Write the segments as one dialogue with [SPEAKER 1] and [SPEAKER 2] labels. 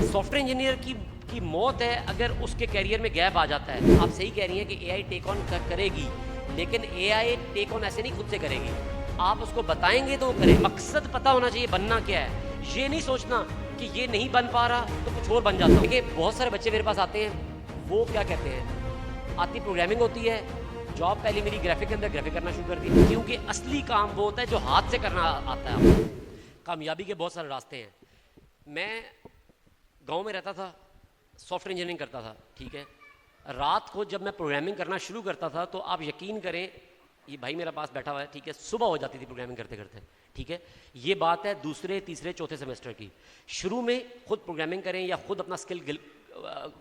[SPEAKER 1] Software engineer की मौत है अगर उसके कैरियर में गैप आ जाता है। आप सही कह रही हैं कि एआई टेक ऑन करेगी, लेकिन एआई टेक ऑन ऐसे नहीं खुद से करेगी। आप उसको बताएंगे तो वो करे। मकसद पता होना चाहिए बनना क्या है। ये नहीं सोचना कि ये नहीं बन पा रहा तो कुछ और बन जाता। देखिए बहुत सारे बच्चे मेरे पास आते हैं, वो क्या कहते हैं, आती प्रोग्रामिंग होती है, जॉब पहले मेरी ग्राफिक के अंदर ग्राफिक करना शुरू कर दी, क्योंकि असली काम वो होता है जो हाथ से करना आता है आपको। कामयाबी के बहुत सारे रास्ते हैं। मैं गांव में रहता था, सॉफ्टवेयर इंजीनियरिंग करता था, ठीक है। रात को जब मैं प्रोग्रामिंग करना शुरू करता था तो आप यकीन करें, ये भाई मेरा पास बैठा हुआ है, ठीक है, सुबह हो जाती थी प्रोग्रामिंग करते करते, ठीक है। ये बात है दूसरे तीसरे चौथे सेमेस्टर की। शुरू में खुद प्रोग्रामिंग करें या खुद अपना स्किल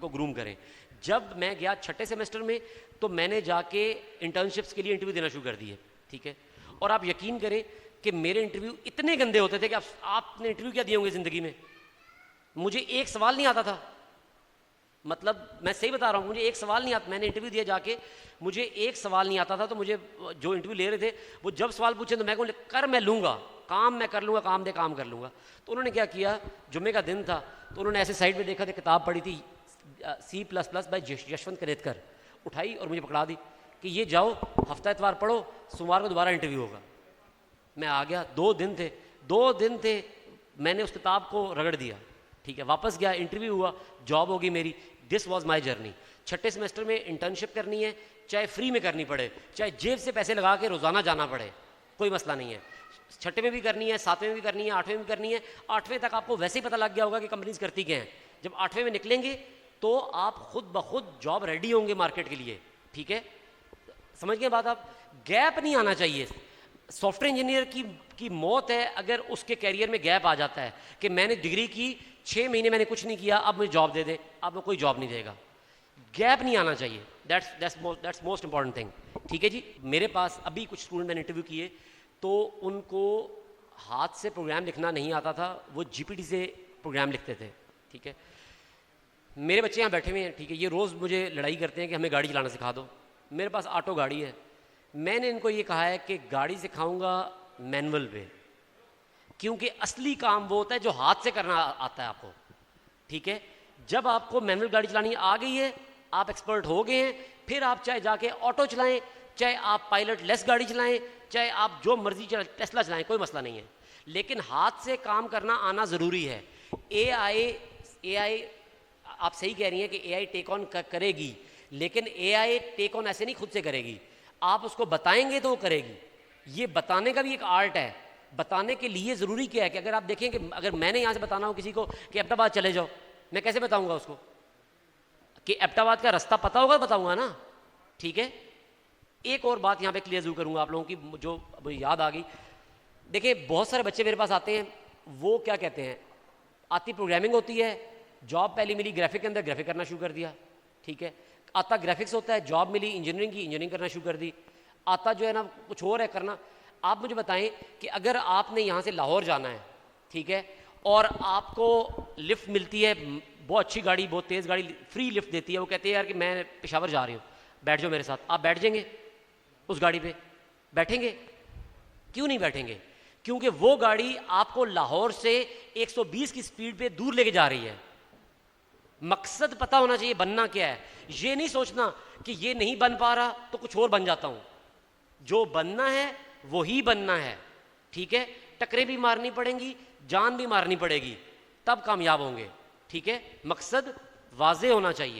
[SPEAKER 1] को ग्रूम करें। जब मैं गया छठे सेमेस्टर में तो मैंने जाके इंटर्नशिप्स के लिए इंटरव्यू देना शुरू कर दिए, ठीक है। और आप यकीन करें कि मेरे इंटरव्यू इतने गंदे होते थे कि आपने इंटरव्यू क्या दिए होंगे ज़िंदगी में, मुझे एक सवाल नहीं आता था। मतलब मैं सही बता रहा हूँ, मुझे एक सवाल नहीं आता। मैंने इंटरव्यू दिया जाके, मुझे एक सवाल नहीं आता था। तो मुझे जो इंटरव्यू ले रहे थे वो जब सवाल पूछे तो मैं कर मैं लूँगा, काम मैं कर लूँगा, काम दे काम कर लूँगा। तो उन्होंने क्या किया, जुम्मे का दिन था तो उन्होंने ऐसे साइड में देखा था, किताब पढ़ी थी C++ बाय यशवंत कनेतकर, उठाई और मुझे पकड़ा दी कि ये जाओ हफ्ता इतवार पढ़ो, सोमवार को दोबारा इंटरव्यू होगा। मैं आ गया, 2 दिन थे, मैंने उस किताब को रगड़ दिया, ठीक है। वापस गया, इंटरव्यू हुआ, जॉब होगी मेरी। This was my journey. छठे सेमेस्टर में इंटर्नशिप करनी है, चाहे फ्री में करनी पड़े, चाहे जेब से पैसे लगा के रोज़ाना जाना पड़े, कोई मसला नहीं है। छठे में भी करनी है, सातवें में भी करनी है, आठवें में भी करनी है। आठवें तक आपको वैसे ही पता लग गया होगा कि कंपनीज करती क्या हैं। जब आठवें में निकलेंगे तो आप खुद ब खुद जॉब रेडी होंगे मार्केट के लिए, ठीक है। समझ गए बात आप। गैप नहीं आना चाहिए। सॉफ्टवेयर इंजीनियर की मौत है अगर उसके कैरियर में गैप आ जाता है कि मैंने डिग्री की, 6 महीने मैंने कुछ नहीं किया, अब मुझे जॉब दे दे, अब वो कोई जॉब नहीं देगा। गैप नहीं आना चाहिए। दैट्स मोस्ट इंपॉर्टेंट थिंग, ठीक है जी। मेरे पास अभी कुछ स्टूडेंट मैंने इंटरव्यू किए तो उनको हाथ से प्रोग्राम लिखना नहीं आता था, वो जीपीटी से प्रोग्राम लिखते थे, ठीक है। मेरे बच्चे यहाँ बैठे हुए हैं, ठीक है, ये रोज़ मुझे लड़ाई करते हैं कि हमें गाड़ी चलाना सिखा दो। मेरे पास ऑटो गाड़ी है। मैंने इनको ये कहा है कि गाड़ी सिखाऊंगा मैनुअल पे, क्योंकि असली काम वो होता है जो हाथ से करना आता है आपको, ठीक है। जब आपको मैनुअल गाड़ी चलानी आ गई है, आप एक्सपर्ट हो गए हैं, फिर आप चाहे जाके ऑटो चलाएं, चाहे आप पायलट लेस गाड़ी चलाएं, चाहे आप जो मर्जी टेस्ला चलाएं, कोई मसला नहीं है। लेकिन हाथ से काम करना आना ज़रूरी है। एआई आप सही कह रही हैं कि एआई टेक ऑन करेगी, लेकिन एआई टेक ऑन ऐसे नहीं खुद से करेगी। आप उसको बताएंगे तो वो करेगी। ये बताने का भी एक आर्ट है। बताने के लिए ज़रूरी क्या है कि अगर आप देखें कि अगर मैंने यहाँ से बताना हो किसी को कि एबटाबाद चले जाओ, मैं कैसे बताऊँगा उसको कि एबटाबाद का रास्ता पता होगा, बताऊँगा ना, ठीक है। एक और बात यहाँ पे क्लियर ज़रूर करूँगा आप लोगों की, जो मुझे याद आ गई। देखिए बहुत सारे बच्चे मेरे पास आते हैं, वो क्या कहते हैं, आती प्रोग्रामिंग होती है, जॉब पहले मिली ग्राफिक के अंदर ग्राफिक करना शुरू कर दिया, ठीक है। आता ग्राफिक्स होता है, जॉब मिली इंजीनियरिंग की, इंजीनियरिंग करना शुरू कर दी। आता जो है ना कुछ और है करना। आप मुझे बताएं कि अगर आपने यहाँ से लाहौर जाना है, ठीक है, और आपको लिफ्ट मिलती है, बहुत अच्छी गाड़ी, बहुत तेज़ गाड़ी फ्री लिफ्ट देती है, वो कहती है यार कि मैं पेशावर जा रही हूँ, बैठ जाओ मेरे साथ, आप बैठ जाएंगे उस गाड़ी पे? बैठेंगे? क्यों नहीं बैठेंगे? क्योंकि वो गाड़ी आपको लाहौर से 120 की स्पीड पे दूर लेके जा रही है। मकसद पता होना चाहिए बनना क्या है। ये नहीं सोचना कि ये नहीं बन पा रहा तो कुछ और बन जाता हूं। जो बनना है वो ही बनना है, ठीक है। टकरे भी मारनी पड़ेंगी, जान भी मारनी पड़ेगी, तब कामयाब होंगे, ठीक है। मकसद वाज़े होना चाहिए।